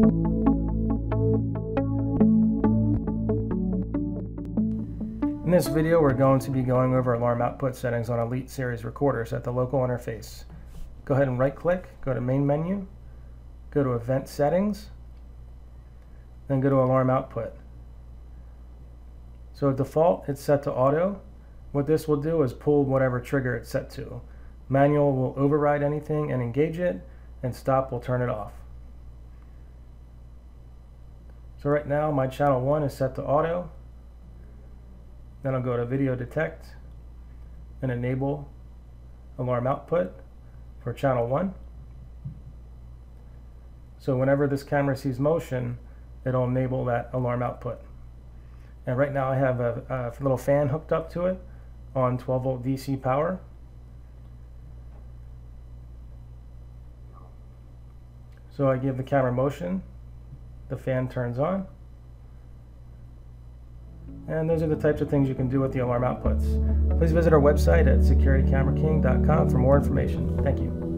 In this video, we're going to be going over alarm output settings on Elite Series recorders at the local interface. Go ahead and right-click, go to Main Menu, go to Event Settings, then go to Alarm Output. So at default, it's set to auto. What this will do is pull whatever trigger it's set to. Manual will override anything and engage it, and stop will turn it off. So right now, my channel 1 is set to auto. Then I'll go to Video Detect and enable Alarm Output for channel 1. So whenever this camera sees motion, it'll enable that alarm output. And right now I have a little fan hooked up to it on 12 volt DC power. So I give the camera motion, the fan turns on. And those are the types of things you can do with the alarm outputs. Please visit our website at securitycameraking.com for more information. Thank you.